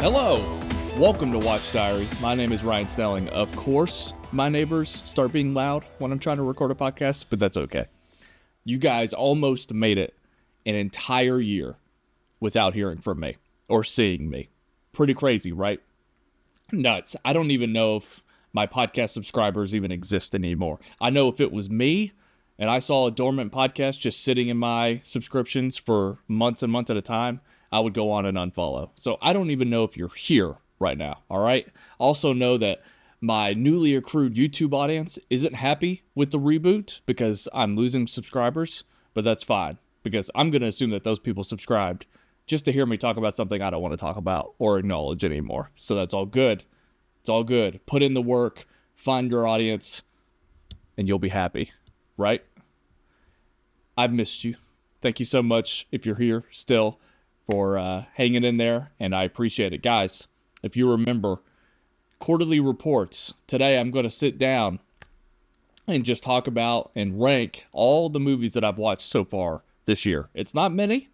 Hello, welcome to Watch Diary. My name is Ryan Snelling. Of course, my neighbors start being loud when I'm trying to record a podcast, but that's okay. You guys almost made it an entire year without hearing from me or seeing me. Pretty crazy, right? Nuts. I don't even know if my podcast subscribers even exist anymore. I know if it was me and I saw a dormant podcast just sitting in my subscriptions for months and months at a time, I would go on and unfollow. So I don't even know if you're here right now, all right? Also know that my newly accrued YouTube audience isn't happy with the reboot because I'm losing subscribers, but that's fine because I'm going to assume that those people subscribed just to hear me talk about something I don't want to talk about or acknowledge anymore. So that's all good. It's all good. Put in the work, find your audience, and you'll be happy, right? I've missed you. Thank you so much if you're here still for hanging in there, and I appreciate it. Guys, if you remember, quarterly reports. Today I'm going to sit down and just talk about and rank all the movies that I've watched so far this year. It's not many,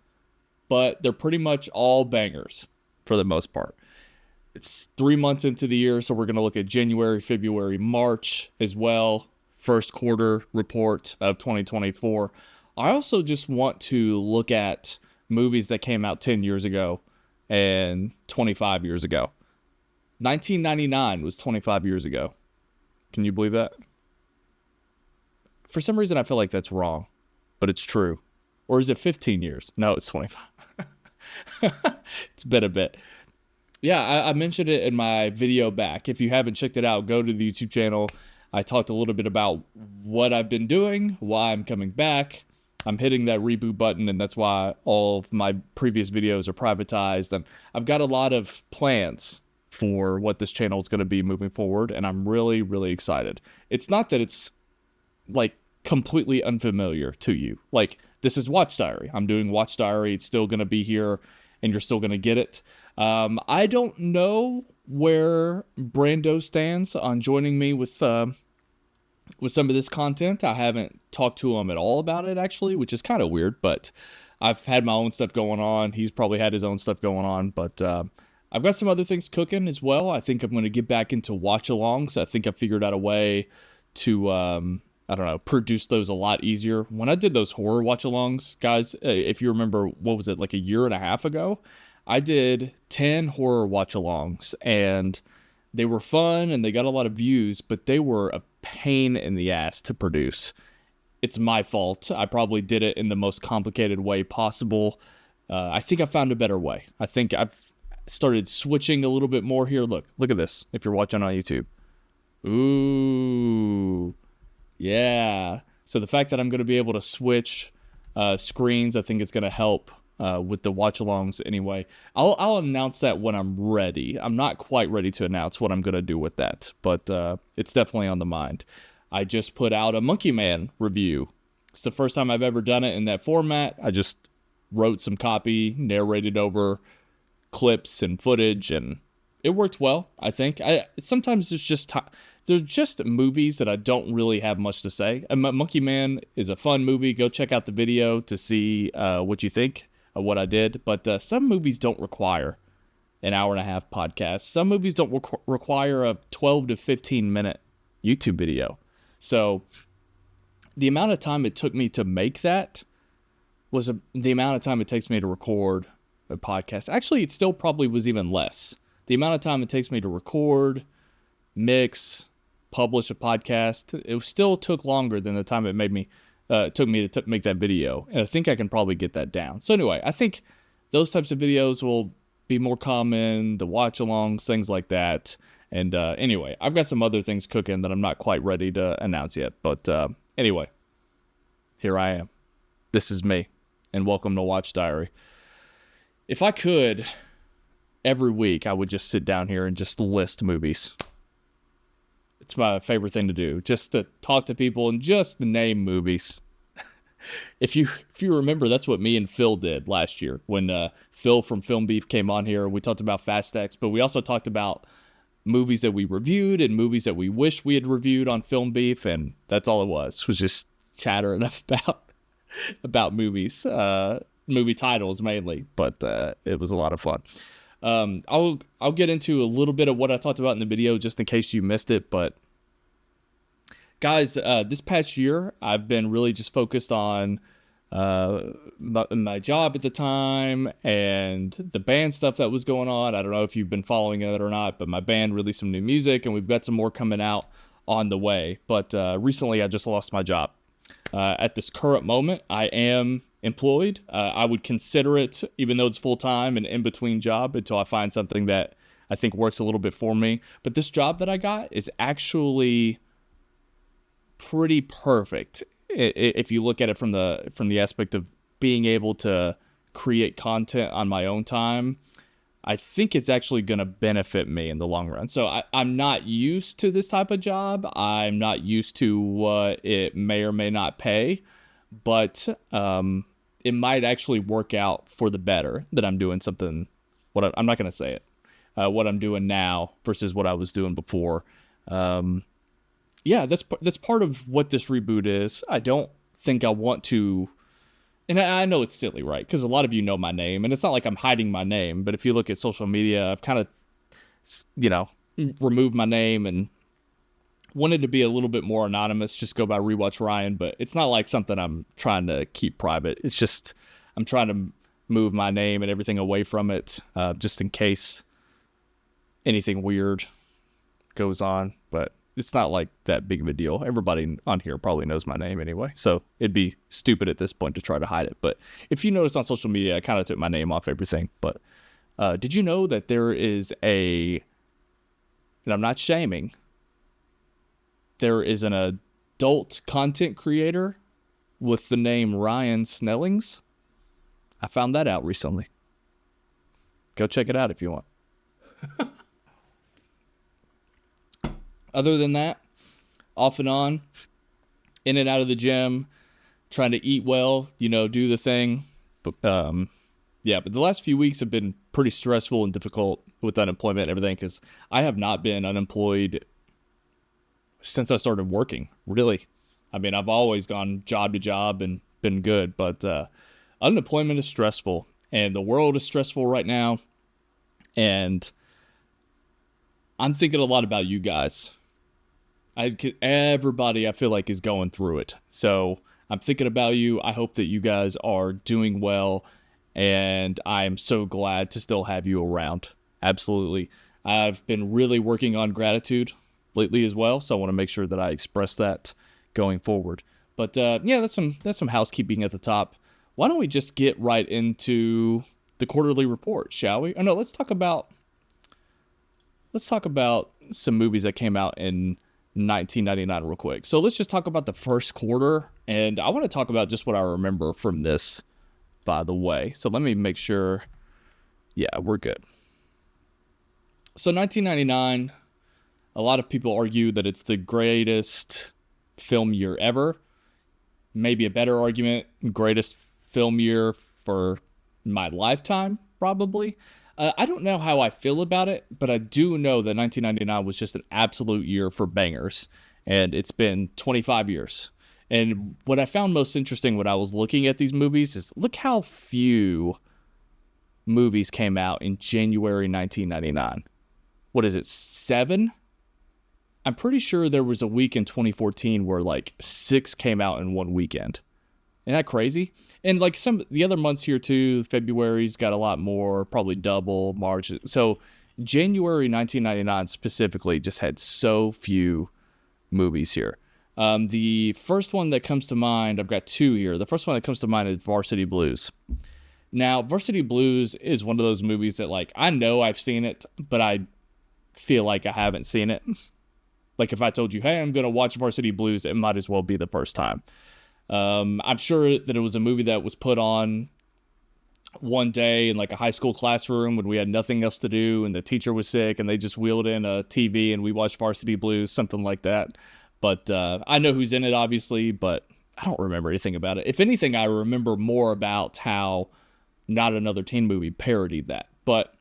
but they're pretty much all bangers for the most part. It's 3 months into the year, so we're going to look at January, February, March as well. First quarter report of 2024. I also just want to look at movies that came out 10 years ago and 25 years ago. 1999 was 25 years ago. Can you believe that? For some reason, I feel like that's wrong, but it's true. Or is it 15 years? No, it's 25. It's been a bit. Yeah, I mentioned it in my video back. If you haven't checked it out, go to the YouTube channel. I talked a little bit about what I've been doing, why I'm coming back. I'm hitting that reboot button, and that's why all of my previous videos are privatized. And I've got a lot of plans for what this channel is going to be moving forward, and I'm really, really excited. It's not that it's, like, completely unfamiliar to you. Like, this is Watch Diary. I'm doing Watch Diary. It's still going to be here, and you're still going to get it. I don't know where Brando stands on joining me with some of this content. I haven't talked to him at all about it, actually, which is kind of weird, but I've had my own stuff going on. He's probably had his own stuff going on, but I've got some other things cooking as well. I think I'm going to get back into watch-alongs. I think I figured out a way to, produce those a lot easier. When I did those horror watch-alongs, guys, if you remember, what was it, like a year and a half ago? I did 10 horror watch-alongs, and they were fun, and they got a lot of views, but they were a pain in the ass to produce. It's my fault. I probably did it in the most complicated way possible. I think I found a better way. I think I've started switching a little bit more here. Look at this, if you're watching on YouTube. Ooh, yeah. So the fact that I'm going to be able to switch screens, I think it's going to help with the watch-alongs anyway. I'll announce that when I'm ready. I'm not quite ready to announce what I'm going to do with that, but it's definitely on the mind. I just put out a Monkey Man review. It's the first time I've ever done it in that format. I just wrote some copy, narrated over clips and footage, and it worked well, I think. Sometimes there's just movies that I don't really have much to say. Monkey Man is a fun movie. Go check out the video to see what you think of what I did. But some movies don't require an hour and a half podcast. Some movies don't require a 12 to 15 minute YouTube video. So the amount of time it took me to make that was the amount of time it takes me to record a podcast. Actually, it still probably was even less. The amount of time it takes me to record, mix, publish a podcast, it still took longer than the time it took me to make that video. And I think I can probably get that down. So anyway, I think those types of videos will be more common, the watch-alongs, things like that. And anyway, I've got some other things cooking that I'm not quite ready to announce yet. But anyway, here I am. This is me, and welcome to Watch Diary. If I could, every week I would just sit down here and just list movies. It's my favorite thing to do, just to talk to people and just name movies. If you remember, that's what me and Phil did last year when Phil from Film Beef came on here. We talked about Fast X, but we also talked about movies that we reviewed and movies that we wish we had reviewed on Film Beef, and that's all it was just chattering about movies, movie titles mainly, but it was a lot of fun. I'll get into a little bit of what I talked about in the video just in case you missed it. But guys, this past year I've been really just focused on my job at the time and the band stuff that was going on. I don't know if you've been following it or not, but my band released some new music and we've got some more coming out on the way. But recently I just lost my job. At this current moment, I am employed. I would consider it, even though it's full-time, an in-between job until I find something that I think works a little bit for me. But this job that I got is actually pretty perfect if you look at it from the aspect of being able to create content on my own time. I think it's actually going to benefit me in the long run. So I'm not used to this type of job. I'm not used to what it may or may not pay, but it might actually work out for the better that I'm doing something. I'm not going to say it. What I'm doing now versus what I was doing before. Yeah, that's part of what this reboot is. I don't think I want to. And I know it's silly, right? Because a lot of you know my name, and it's not like I'm hiding my name. But if you look at social media, I've kind of, removed my name and wanted to be a little bit more anonymous, just go by Rewatch Ryan. But it's not like something I'm trying to keep private. It's just I'm trying to move my name and everything away from it, just in case anything weird goes on. But it's not like that big of a deal. Everybody on here probably knows my name anyway, so it'd be stupid at this point to try to hide it. But if you notice on social media, I kind of took my name off everything. But did you know that there is and I'm not shaming, there is an adult content creator with the name Ryan Snellings? I found that out recently. Go check it out if you want. Other than that, off and on, in and out of the gym, trying to eat well, do the thing. But but the last few weeks have been pretty stressful and difficult with unemployment and everything, because I have not been unemployed since I started working, really. I mean, I've always gone job to job and been good, but unemployment is stressful, and the world is stressful right now, and I'm thinking a lot about you guys. Everybody, I feel like, is going through it. So I'm thinking about you. I hope that you guys are doing well, and I'm so glad to still have you around. Absolutely. I've been really working on gratitude lately as well, so I want to make sure that I express that going forward. But that's some housekeeping at the top. Why don't we just get right into the quarterly report, shall we? Oh no, let's talk about some movies that came out in 1999 real quick. So let's just talk about the first quarter, and I want to talk about just what I remember from this, by the way. So let me make sure. Yeah, we're good. So 1999, a lot of people argue that it's the greatest film year ever. Maybe a better argument, greatest film year for my lifetime, probably. I don't know how I feel about it, but I do know that 1999 was just an absolute year for bangers, and it's been 25 years. And what I found most interesting when I was looking at these movies is look how few movies came out in January 1999. What is it, 7? I'm pretty sure there was a week in 2014 where like 6 came out in one weekend. Isn't that crazy? And like the other months here too, February's got a lot more, probably double, March. So January 1999 specifically just had so few movies here. The first one that comes to mind, I've got 2 here. The first one that comes to mind is Varsity Blues. Now, Varsity Blues is one of those movies that like, I know I've seen it, but I feel like I haven't seen it. Like if I told you, hey, I'm going to watch Varsity Blues, it might as well be the first time. I'm sure that it was a movie that was put on one day in like a high school classroom when we had nothing else to do and the teacher was sick and they just wheeled in a TV and we watched Varsity Blues, something like that. But I know who's in it, obviously, but I don't remember anything about it. If anything, I remember more about how Not Another Teen Movie parodied that. But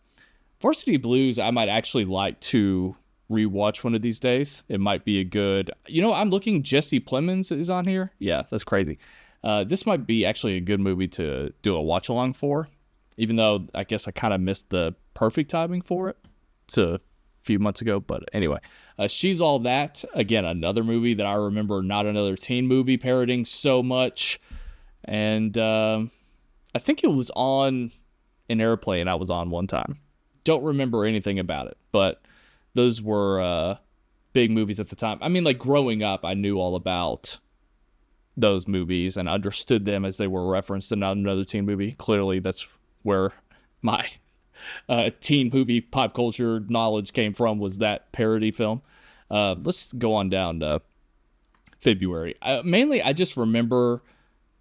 Varsity Blues, I might actually like to rewatch one of these days. It might be a good, I'm looking, Jesse Plemons is on here. Yeah, that's crazy. This might be actually a good movie to do a watch along for, even though I guess I kind of missed the perfect timing for it. It's a few months ago, but anyway. She's All That. Again, another movie that I remember Not Another Teen Movie parodying so much. And I think it was on an airplane I was on one time. Don't remember anything about it, but those were big movies at the time. I mean, like growing up, I knew all about those movies and understood them as they were referenced in Not Another Teen Movie. Clearly, that's where my teen movie pop culture knowledge came from, was that parody film. Let's go on down to February. Mainly, I just remember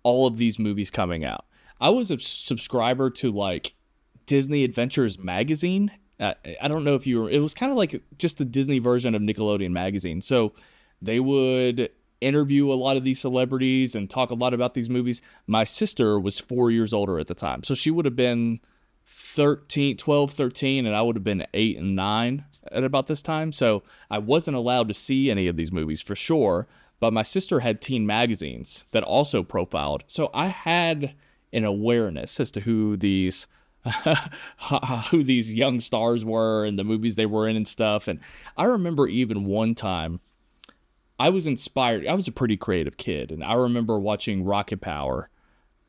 all of these movies coming out. I was a subscriber to like Disney Adventures magazine. I don't know if you were, it was kind of like just the Disney version of Nickelodeon magazine. So they would interview a lot of these celebrities and talk a lot about these movies. My sister was 4 years older at the time. So she would have been 12, 13, and I would have been 8 and 9 at about this time. So I wasn't allowed to see any of these movies for sure, but my sister had teen magazines that also profiled. So I had an awareness as to who these young stars were and the movies they were in and stuff. And I remember even one time I was inspired. I was a pretty creative kid, and I remember watching Rocket Power.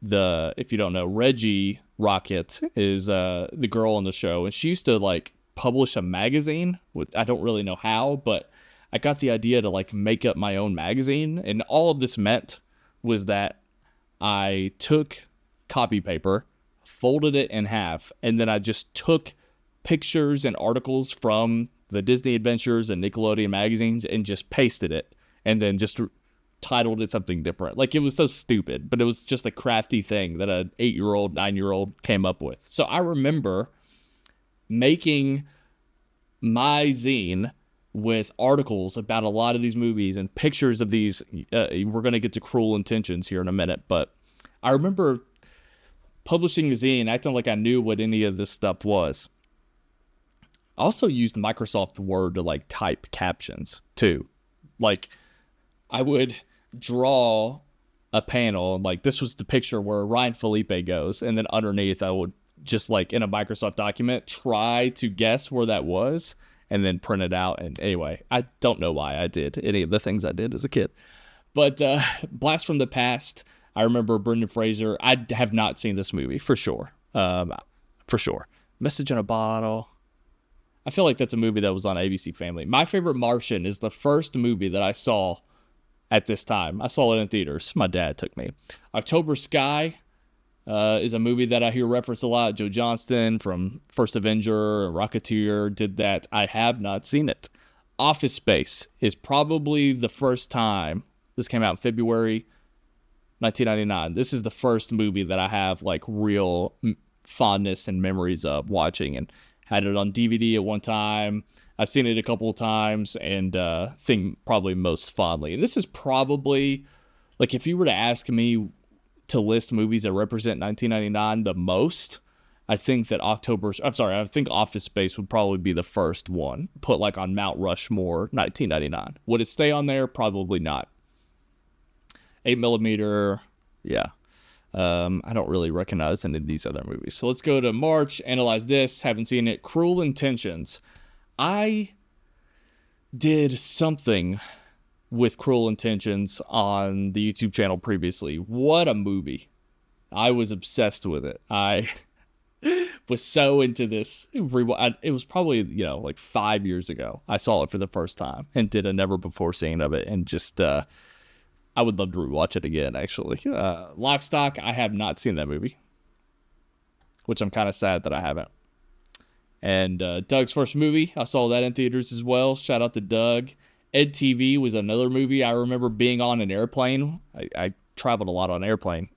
If you don't know, Reggie Rocket is the girl on the show, and she used to like publish a magazine. I don't really know how, but I got the idea to like make up my own magazine, and all of this meant was that I took copy paper, folded it in half, and then I just took pictures and articles from the Disney Adventures and Nickelodeon magazines and just pasted it, and then just titled it something different. Like, it was so stupid, but it was just a crafty thing that an 8-year-old, 9-year-old came up with. So I remember making my zine with articles about a lot of these movies and pictures of these. We're going to get to Cruel Intentions here in a minute, but I remember publishing a zine, acting like I knew what any of this stuff was. I also used Microsoft Word to like type captions too. Like, I would draw a panel, like this was the picture where Ryan Felipe goes, and then underneath I would just like in a Microsoft document try to guess where that was and then print it out. And anyway, I don't know why I did any of the things I did as a kid. But Blast from the Past, I remember Brendan Fraser. I have not seen this movie for sure. For sure. Message in a Bottle. I feel like that's a movie that was on ABC Family. My Favorite Martian is the first movie that I saw at this time. I saw it in theaters. My dad took me. October Sky is a movie that I hear referenced a lot. Joe Johnston from First Avenger, Rocketeer did that. I have not seen it. Office Space is probably the first time. This came out in February 1999. This is the first movie that I have like real fondness and memories of watching, and had it on DVD at one time. I've seen it a couple of times, and think probably most fondly. And this is probably, like, if you were to ask me to list movies that represent 1999 the most, I think that I think Office Space would probably be the first one. Put like on Mount Rushmore, 1999. Would it stay on there? Probably not. 8mm, yeah. I don't really recognize any of these other movies. So let's go to March, analyze this. Haven't seen it. Cruel Intentions. I did something with Cruel Intentions on the YouTube channel previously. What a movie. I was obsessed with it. I was so into this. It was probably, like 5 years ago. I saw it for the first time and did a never before seen of it, and just, I would love to rewatch it again, actually. Lock, Stock, I have not seen that movie, which I'm kind of sad that I haven't. And Doug's First Movie, I saw that in theaters as well. Shout out to Doug. Ed TV was another movie I remember being on an airplane. I traveled a lot on airplane.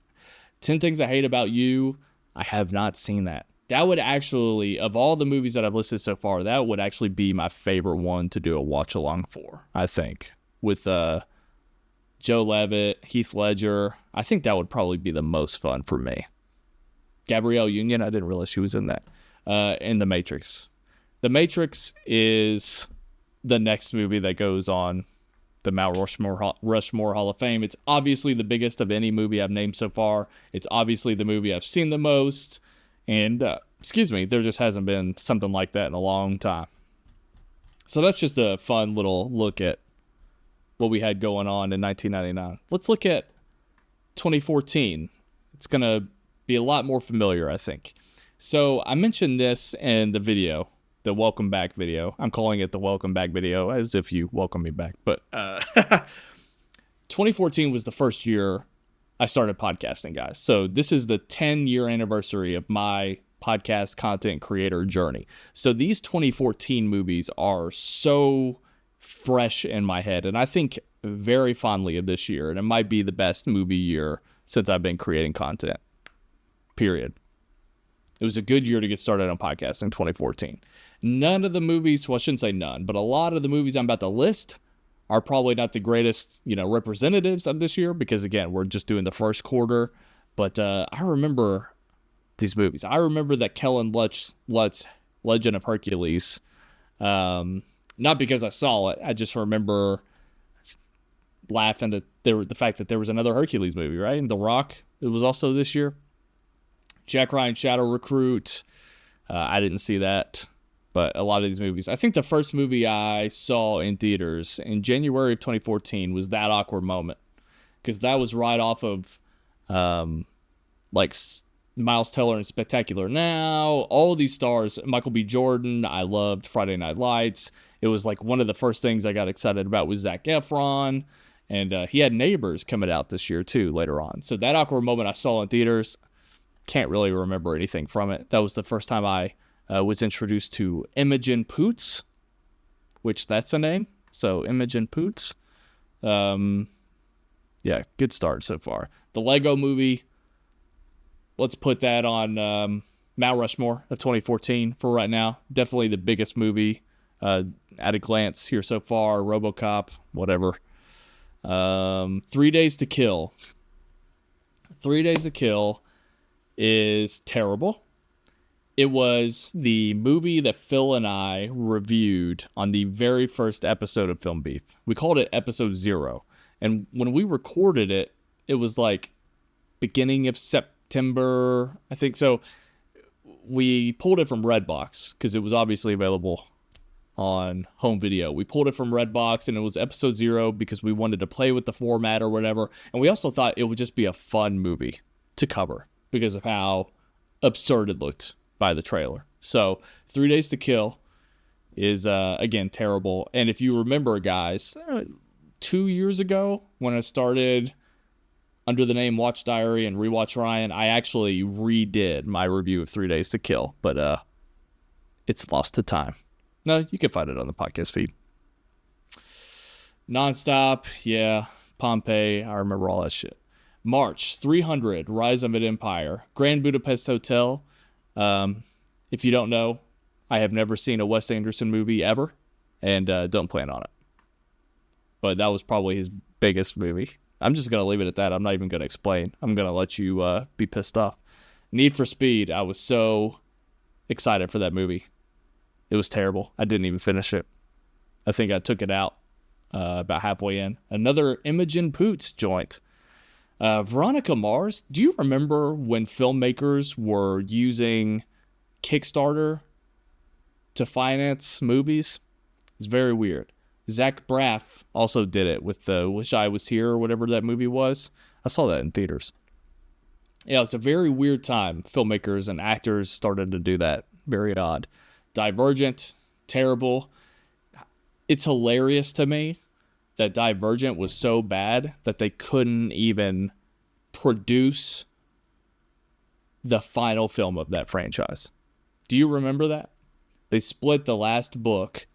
10 Things I Hate About You, I have not seen that. That would actually, of all the movies that I've listed so far, that would actually be my favorite one to do a watch along for, I think. With Joe Levitt, Heath Ledger. I think that would probably be the most fun for me. Gabrielle Union, I didn't realize she was in that. And The Matrix. The Matrix is the next movie that goes on the Mount Rushmore Hall of Fame. It's obviously the biggest of any movie I've named so far. It's obviously the movie I've seen the most. And excuse me, there just hasn't been something like that in a long time. So that's just a fun little look at what we had going on in 1999. Let's look at 2014. It's going to be a lot more familiar, I think. So I mentioned this in the video, the welcome back video. I'm calling it the welcome back video as if you welcome me back. But 2014 was the first year I started podcasting, guys. So this is the 10-year anniversary of my podcast content creator journey. So these 2014 movies are so fresh in my head, and I think very fondly of this year, and it might be the best movie year since I've been creating content, period. It was a good year to get started on podcasting, 2014. None of the movies, well, I shouldn't say none, but a lot of the movies I'm about to list are probably not the greatest, representatives of this year because, again, we're just doing the first quarter. But I remember these movies. I remember that Kellen Lutz's Legend of Hercules. Not because I saw it. I just remember laughing at the fact that there was another Hercules movie, right? And The Rock, it was also this year. Jack Ryan Shadow Recruit. I didn't see that, but a lot of these movies. I think the first movie I saw in theaters in January of 2014 was That Awkward Moment, because that was right off of Miles Teller and Spectacular Now, all these stars, Michael B. Jordan. I loved Friday Night Lights. It was like one of the first things I got excited about was Zac Efron, and he had Neighbors coming out this year too later on. So That Awkward Moment I saw in theaters. Can't really remember anything from it. That was the first time I was introduced to Imogen Poots, which that's a name. So Imogen Poots. Yeah, good start so far. The Lego Movie. Let's put that on Mount Rushmore of 2014 for right now. Definitely the biggest movie at a glance here so far. RoboCop, whatever. 3 Days to Kill. 3 Days to Kill is terrible. It was the movie that Phil and I reviewed on the very first episode of Film Beef. We called it episode 0. And when we recorded it, it was like beginning of September, I think. So we pulled it from Redbox because it was obviously available on home video. We pulled it from Redbox and it was episode 0 because we wanted to play with the format or whatever. And we also thought it would just be a fun movie to cover because of how absurd it looked by the trailer. So 3 Days to Kill is, again, terrible. And if you remember, guys, 2 years ago when I started under the name Watch Diary and Rewatch Ryan, I actually redid my review of 3 Days to Kill, but it's lost to time. No, you can find it on the podcast feed. Nonstop, yeah. Pompeii, I remember all that shit. March, 300, Rise of an Empire. Grand Budapest Hotel. If you don't know, I have never seen a Wes Anderson movie ever, and don't plan on it. But that was probably his biggest movie. I'm just going to leave it at that. I'm not even going to explain. I'm going to let you be pissed off. Need for Speed. I was so excited for that movie. It was terrible. I didn't even finish it. I think I took it out about halfway in. Another Imogen Poots joint. Veronica Mars. Do you remember when filmmakers were using Kickstarter to finance movies? It's very weird. Zach Braff also did it with the Wish I Was Here or whatever that movie was. I saw that in theaters. Yeah, it's a very weird time. Filmmakers and actors started to do that. Very odd. Divergent, terrible. It's hilarious to me that Divergent was so bad that they couldn't even produce the final film of that franchise. Do you remember that? They split the last book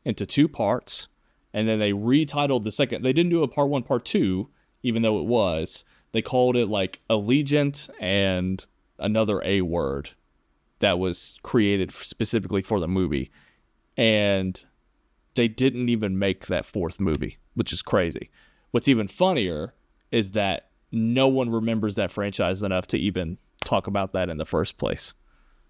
into 2 parts, and then they retitled the second. They didn't do a part 1, part 2, even though it was. They called it like Allegiant and another A word that was created specifically for the movie. And they didn't even make that 4th movie, which is crazy. What's even funnier is that no one remembers that franchise enough to even talk about that in the first place.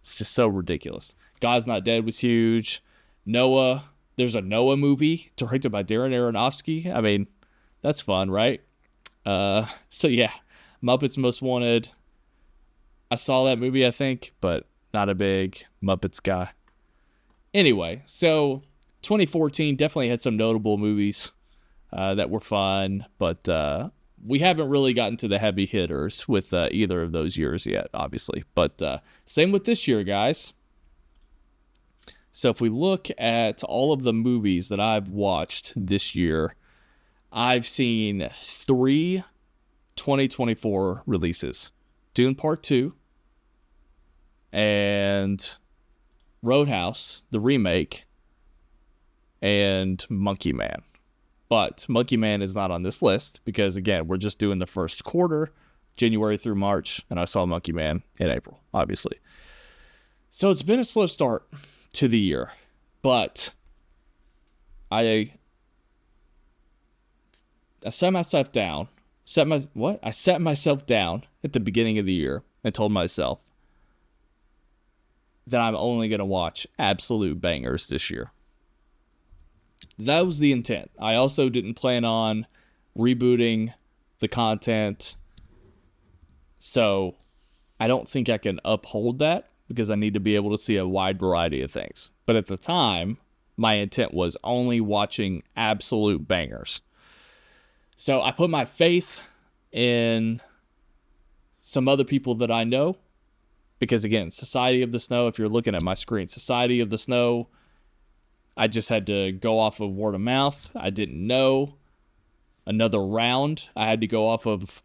It's just so ridiculous. God's Not Dead was huge. Noah, there's a Noah movie directed by Darren Aronofsky. I mean, that's fun, right? So yeah, Muppets Most Wanted. I saw that movie, I think, but Not a big Muppets guy. Anyway, so 2014 definitely had some notable movies that were fun, but we haven't really gotten to the heavy hitters with either of those years yet, obviously. But same with this year, guys. So if we look at all of the movies that I've watched this year, I've seen 3 2024 releases. Dune Part 2 and Roadhouse, the remake, and Monkey Man. But Monkey Man is not on this list because, again, we're just doing the first quarter, January through March, and I saw Monkey Man in April, obviously. So it's been a slow start to the year, but I set myself down. I set myself down at the beginning of the year and told myself that I'm only going to watch absolute bangers this year. That was the intent. I also didn't plan on rebooting the content, so I don't think I can uphold that because I need to be able to see a wide variety of things. But at the time, my intent was only watching absolute bangers. So I put my faith in some other people that I know because, again, Society of the Snow, if you're looking at my screen, Society of the Snow, I just had to go off of word of mouth. I didn't know. Another Round, I had to go off of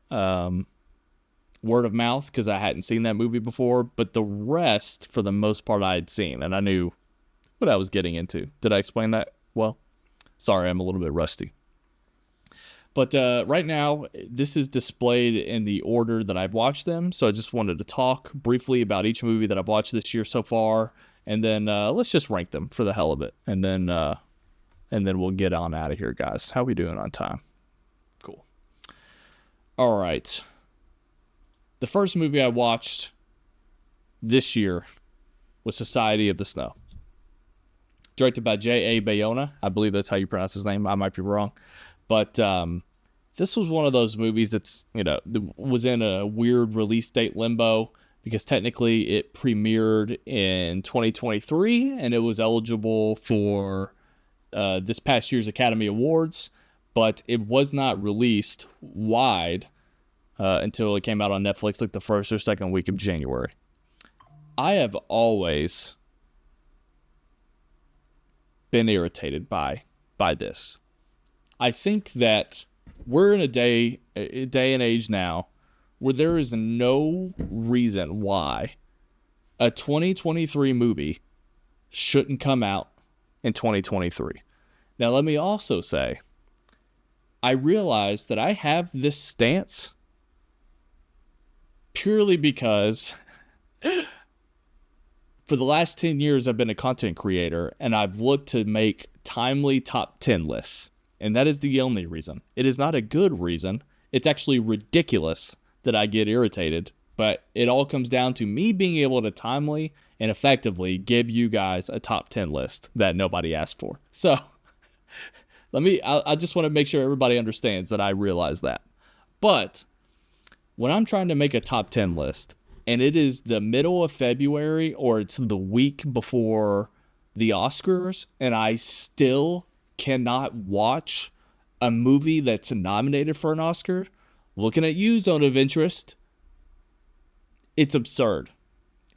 word of mouth because I hadn't seen that movie before. But the rest, for the most part, I had seen, and I knew what I was getting into. Did I explain that well? Sorry, I'm a little bit rusty. But right now, this is displayed in the order that I've watched them. So I just wanted to talk briefly about each movie that I've watched this year so far. And then let's just rank them for the hell of it. And then we'll get on out of here, guys. How we doing on time? Cool. All right. The first movie I watched this year was Society of the Snow. Directed by J.A. Bayona. I believe that's how you pronounce his name. I might be wrong. But this was one of those movies that's, was in a weird release date limbo because technically it premiered in 2023 and it was eligible for this past year's Academy Awards, but it was not released wide until it came out on Netflix like the first or second week of January. I have always been irritated by this. I think that we're in a day and age now where there is no reason why a 2023 movie shouldn't come out in 2023. Now, let me also say, I realize that I have this stance purely because for the last 10 years, I've been a content creator and I've looked to make timely top 10 lists. And that is the only reason. It is not a good reason. It's actually ridiculous that I get irritated. But it all comes down to me being able to timely and effectively give you guys a top 10 list that nobody asked for. So I just want to make sure everybody understands that I realize that. But when I'm trying to make a top 10 list and it is the middle of February or it's the week before the Oscars and I still cannot watch a movie that's nominated for an Oscar, looking at you, Zone of Interest, it's absurd.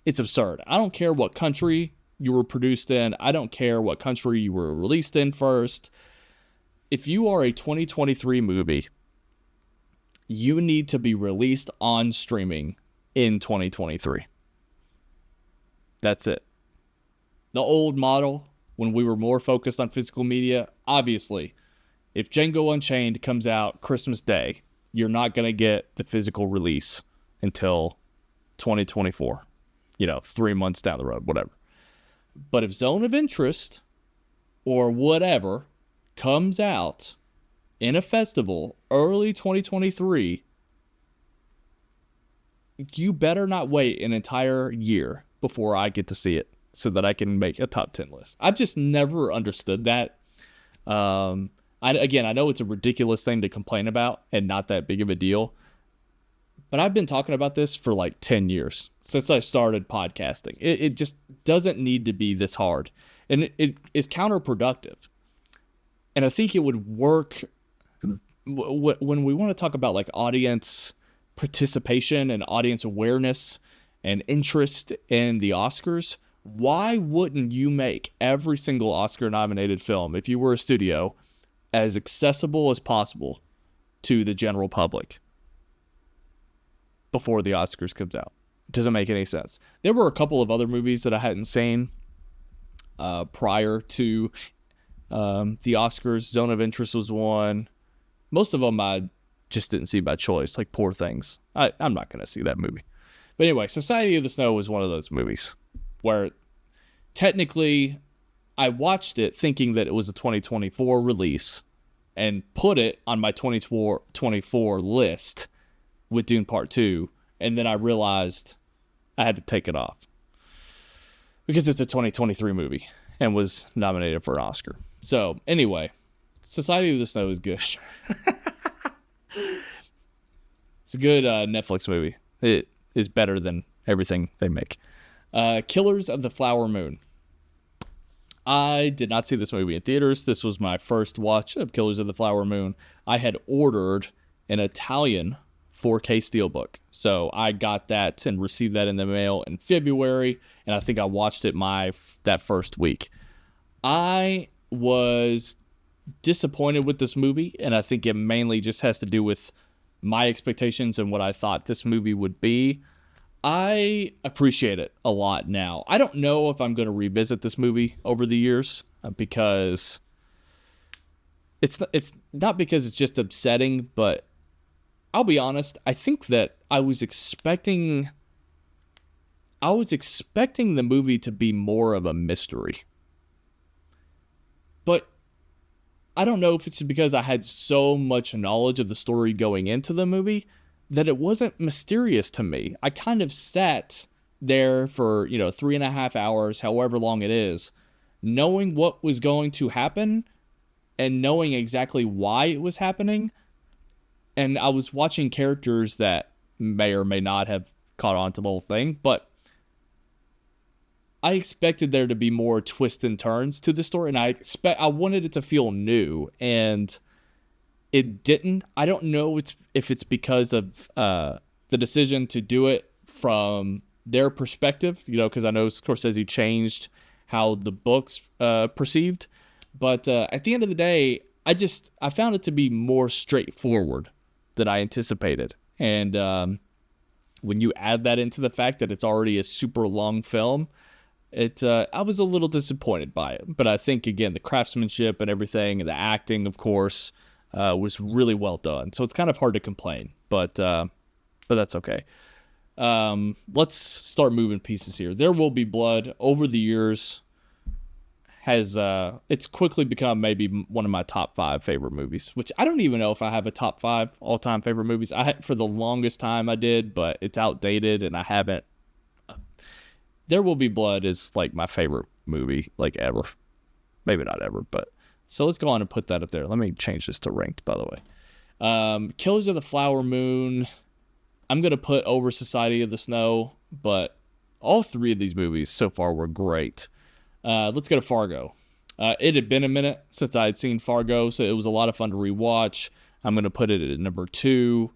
It's absurd. I don't care what country you were produced in. I don't care what country you were released in first. If you are a 2023 movie, you need to be released on streaming in 2023. That's it. The old model, when we were more focused on physical media, obviously, if Django Unchained comes out Christmas Day, you're not going to get the physical release until 2024. 3 months down the road, whatever. But if Zone of Interest or whatever comes out in a festival early 2023, you better not wait an entire year before I get to see it so that I can make a top 10 list. I've just never understood that. I know it's a ridiculous thing to complain about and not that big of a deal. but I've been talking about this for like 10 years since I started podcasting. It just doesn't need to be this hard. And it is counterproductive. And I think it would work when we want to talk about like audience participation and audience awareness and interest in the Oscars. Why wouldn't you make every single Oscar nominated film, if you were a studio, as accessible as possible to the general public before the Oscars comes out? It doesn't make any sense. There were a couple of other movies that I hadn't seen prior to the Oscars. Zone of Interest was one. Most of them I just didn't see by choice, like Poor Things. I'm not going to see that movie. But anyway, Society of the Snow was one of those movies where technically I watched it thinking that it was a 2024 release and put it on my 2024 list with Dune Part 2, and then I realized I had to take it off because it's a 2023 movie and was nominated for an Oscar. So anyway, Society of the Snow is good. It's a good Netflix movie. It is better than everything they make. Killers of the Flower Moon. I did not see this movie in theaters. This was my first watch of Killers of the Flower Moon. I had ordered an Italian 4K Steelbook. So I got that and received that in the mail in February, and I think I watched it that first week. I was disappointed with this movie, and I think it mainly just has to do with my expectations and what I thought this movie would be. I appreciate it a lot now. I don't know if I'm going to revisit this movie over the years because it's not because it's just upsetting, but I'll be honest, I think that I was expecting the movie to be more of a mystery. But I don't know if it's because I had so much knowledge of the story going into the movie that it wasn't mysterious to me. I kind of sat there for, 3.5 hours, however long it is, knowing what was going to happen and knowing exactly why it was happening. And I was watching characters that may or may not have caught on to the whole thing, but I expected there to be more twists and turns to the story, and I wanted it to feel new, and it didn't. I don't know if it's because of the decision to do it from their perspective, because I know Scorsese changed how the book's perceived, but at the end of the day, I found it to be more straightforward than I anticipated, and when you add that into the fact that it's already a super long film, I was a little disappointed by it. But I think, again, the craftsmanship and everything, and the acting, of course, was really well done. So it's kind of hard to complain, but that's okay. Let's start moving pieces here. There Will Be Blood, over the years, it's quickly become maybe one of my top 5 favorite movies, which I don't even know if I have a top 5 all-time favorite movies. For the longest time I did, but it's outdated, and I haven't. There Will Be Blood is like my favorite movie, like ever. Maybe not ever, but so let's go on and put that up there. Let me change this to ranked, by the way. Killers of the Flower Moon, I'm going to put over Society of the Snow, but all 3 of these movies so far were great. Let's go to Fargo. It had been a minute since I had seen Fargo, so it was a lot of fun to rewatch. I'm going to put it at number 2.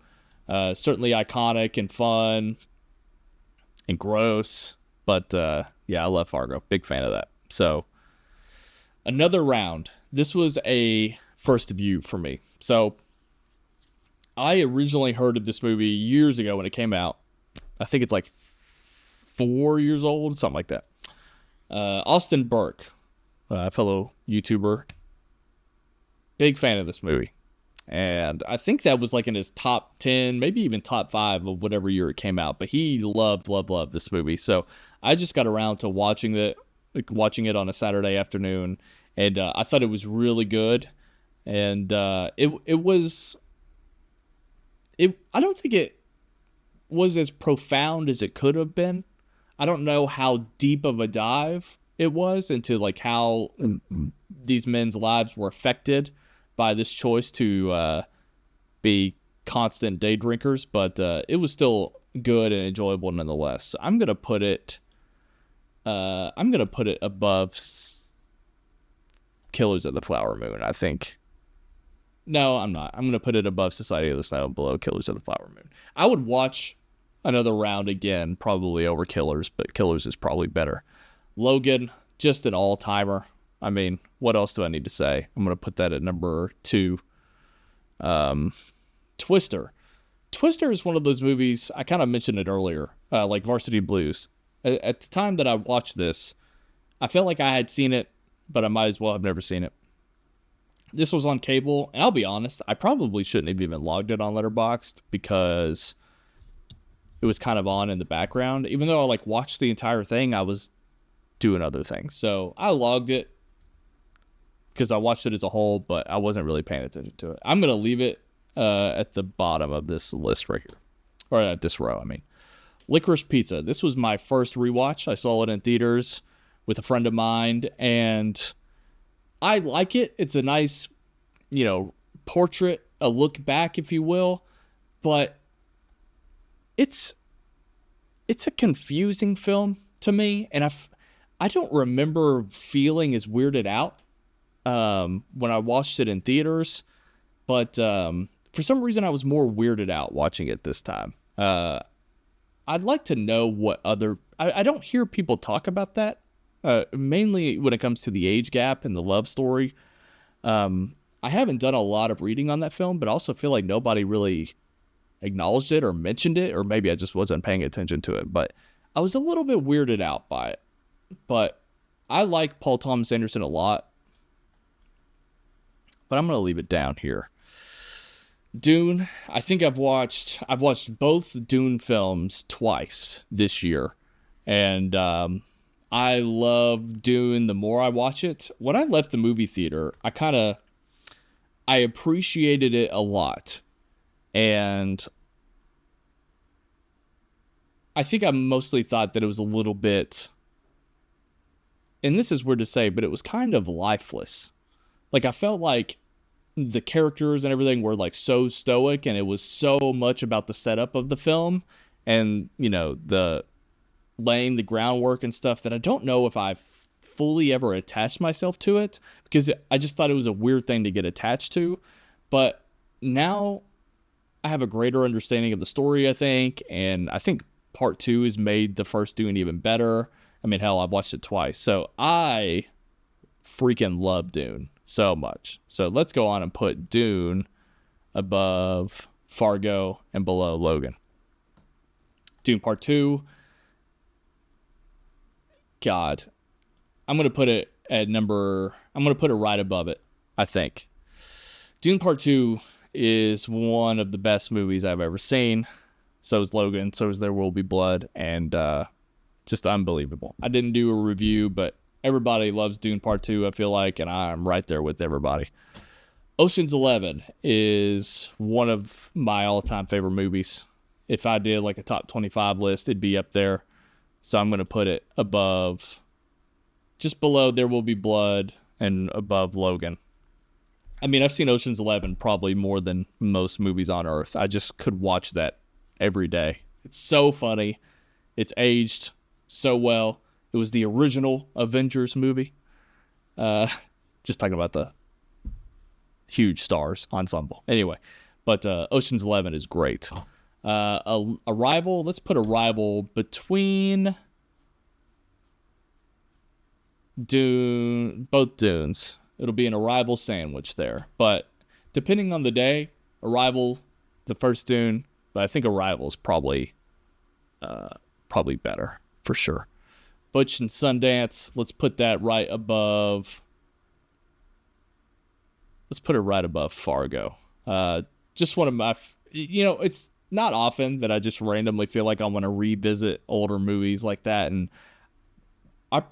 Certainly iconic and fun and gross. But, yeah, I love Fargo. Big fan of that. So, another round. This was a first view for me. So, I originally heard of this movie years ago when it came out. I think it's like 4 years old, something like that. Austin Burke, a fellow YouTuber, big fan of this movie. And I think that was like in his top 10, maybe even top 5 of whatever year it came out. But he loved this movie. So I just got around to watching it on a Saturday afternoon. And I thought it was really good. And I don't think it was as profound as it could have been. I don't know how deep of a dive it was into like how these men's lives were affected by this choice to be constant day drinkers, but it was still good and enjoyable nonetheless. So I'm gonna put it. I'm gonna put it above Killers of the Flower Moon. I think. No, I'm not. I'm gonna put it above Society of the Snow, below Killers of the Flower Moon. I would watch another round again, probably over Killers, but Killers is probably better. Logan, just an all-timer. I mean, what else do I need to say? I'm going to put that at number 2. Twister. Twister is one of those movies, I kind of mentioned it earlier, like Varsity Blues. At the time that I watched this, I felt like I had seen it, but I might as well have never seen it. This was on cable, and I'll be honest, I probably shouldn't have even logged it on Letterboxd because it was kind of on in the background. Even though I like watched the entire thing, I was doing other things. So I logged it because I watched it as a whole, but I wasn't really paying attention to it. I'm going to leave it at the bottom of this list right here. Or at this row, I mean. Licorice Pizza. This was my first rewatch. I saw it in theaters with a friend of mine, and I like it. It's a nice, portrait, a look back, if you will, but it's a confusing film to me, and I don't remember feeling as weirded out when I watched it in theaters, but for some reason I was more weirded out watching it this time. I'd like to know what other... I don't hear people talk about that, mainly when it comes to the age gap and the love story. I haven't done a lot of reading on that film, but I also feel like nobody really acknowledged it or mentioned it, or maybe I just wasn't paying attention to it, but I was a little bit weirded out by it. But I like Paul Thomas Anderson a lot, but I'm going to leave it down here. Dune, I think I've watched both Dune films twice this year, and I love Dune the more I watch it. When I left the movie theater, I appreciated it a lot, and I think I mostly thought that it was a little bit, and this is weird to say, but it was kind of lifeless. Like, I felt like the characters and everything were like so stoic, and it was so much about the setup of the film and, the laying the groundwork and stuff, that I don't know if I've fully ever attached myself to it, because I just thought it was a weird thing to get attached to. But now I have a greater understanding of the story, I think, and I think part 2 has made the first Dune even better. I mean, hell, I've watched it twice. So I freaking love Dune so much. So let's go on and put Dune above Fargo and below Logan. Dune Part 2. God. I'm going to put it right above it, I think. Dune Part 2 is one of the best movies I've ever seen. So is Logan. So is There Will Be Blood. And just unbelievable. I didn't do a review, but everybody loves Dune Part 2, I feel like, and I'm right there with everybody. Ocean's 11 is one of my all-time favorite movies. If I did like a top 25 list, it'd be up there. So I'm going to put it above, just below There Will Be Blood and above Logan. I mean, I've seen Ocean's 11 probably more than most movies on Earth. I just could watch that every day. It's so funny. It's aged so well. It was the original Avengers movie. Just talking about the huge stars ensemble. Anyway, but Ocean's 11 is great. Arrival, let's put Arrival between both Dunes. It'll be an Arrival sandwich there. But depending on the day, Arrival, the first Dune, but I think Arrival is probably better for sure. Butch and Sundance, let's put that right above. Let's put it right above Fargo. Just one of my, it's not often that I just randomly feel like I want to revisit older movies like that. And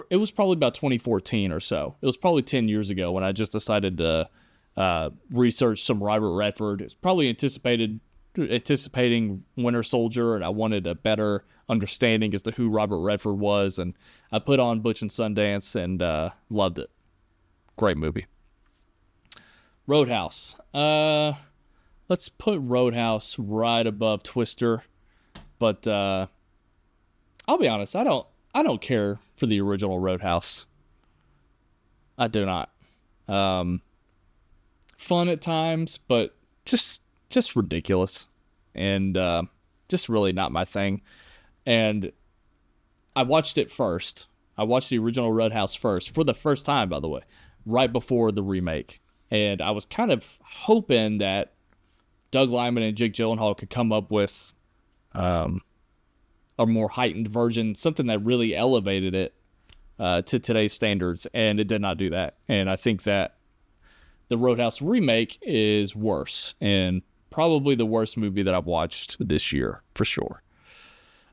it was probably about 2014 or so. It was probably 10 years ago when I just decided to research some Robert Redford. It's probably anticipating Winter Soldier, and I wanted a better understanding as to who Robert Redford was, and I put on Butch and Sundance and loved it. Great movie. Roadhouse. Let's let's put Roadhouse right above Twister. But I'll be honest, I don't care for the original Roadhouse. I do not. Fun at times, but just ridiculous, and just really not my thing. And I watched it first. I watched the original Roadhouse first, for the first time, by the way, right before the remake. And I was kind of hoping that Doug Liman and Jake Gyllenhaal could come up with a more heightened version, something that really elevated it to today's standards, and it did not do that. And I think that the Roadhouse remake is worse, and probably the worst movie that I've watched this year, for sure.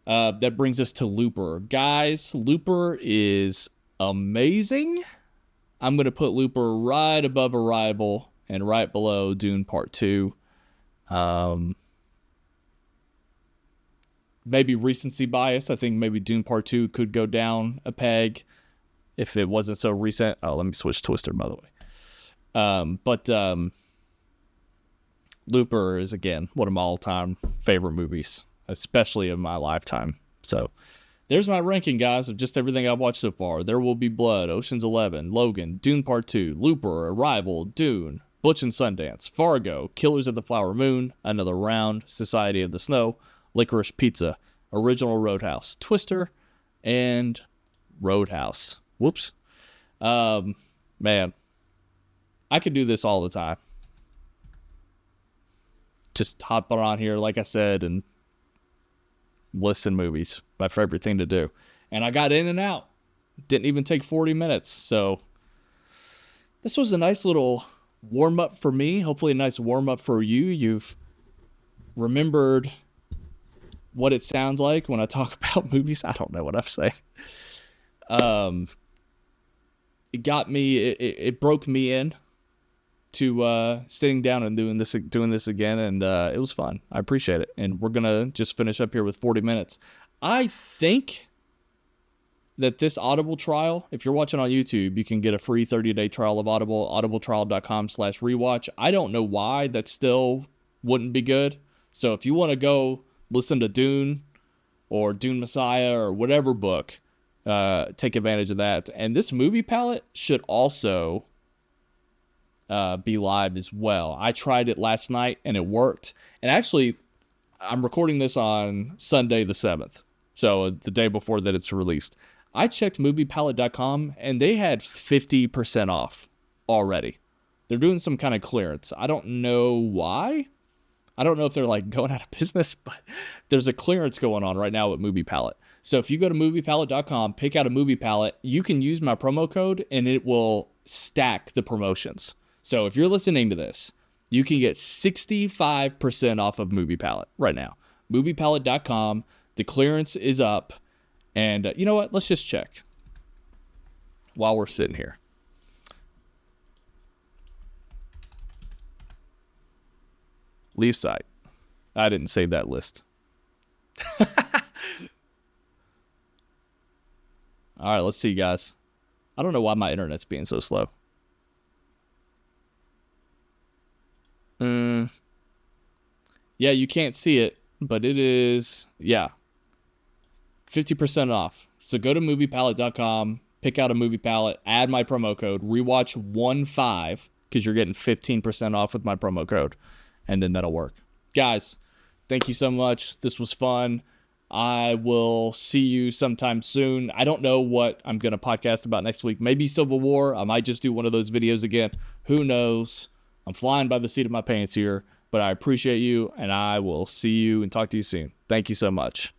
That brings us to Looper. Guys, Looper is amazing. I'm going to put Looper right above Arrival and right below Dune Part 2. Maybe recency bias. I think maybe Dune Part 2 could go down a peg if it wasn't so recent. Oh, let me switch Twister, by the way. But Looper is, again, one of my all-time favorite movies, especially in my lifetime. So there's my ranking, guys, of just everything I've watched so far. There Will Be Blood, Ocean's 11, Logan, Dune Part 2, Looper, Arrival, Dune, Butch and Sundance, Fargo, Killers of the Flower Moon, Another Round, Society of the Snow, Licorice Pizza, Original Roadhouse, Twister, and Roadhouse. Whoops. Man, I could do this all the time. Just hop on here, like I said, and listen movies. My favorite thing to do. And I got in and out. Didn't even take 40 minutes. So this was a nice little warm-up for me. Hopefully a nice warm-up for you. You've remembered what it sounds like when I talk about movies. I don't know what I'm saying. It got me, it broke me in to sitting down and doing this again, and it was fun. I appreciate it. And we're gonna just finish up here with 40 minutes. I think that this Audible trial, if you're watching on YouTube, you can get a free 30-day trial of Audible, audibletrial.com/rewatch. I don't know why that still wouldn't be good. So if you want to go listen to Dune or Dune Messiah or whatever book, take advantage of that. And this movie palette should also be live as well. I tried it last night and it worked. And actually, I'm recording this on Sunday the 7th, so the day before that it's released. I checked moviepalette.com and they had 50% off already. They're doing some kind of clearance. I don't know why. I don't know if they're like going out of business, but there's a clearance going on right now with Movie Palette. So if you go to moviepalette.com, pick out a movie palette, you can use my promo code and it will stack the promotions. So if you're listening to this, you can get 65% off of Movie Palette right now. Moviepalette.com. The clearance is up. And you know what? Let's just check while we're sitting here. Leave site. I didn't save that list. All right, let's see, guys. I don't know why my internet's being so slow. Yeah, you can't see it, but it is, 50% off. So go to moviepalette.com, pick out a movie palette, add my promo code, rewatch15, because you're getting 15% off with my promo code, and then that'll work. Guys, thank you so much. This was fun. I will see you sometime soon. I don't know what I'm going to podcast about next week. Maybe Civil War. I might just do one of those videos again. Who knows? I'm flying by the seat of my pants here, but I appreciate you, and I will see you and talk to you soon. Thank you so much.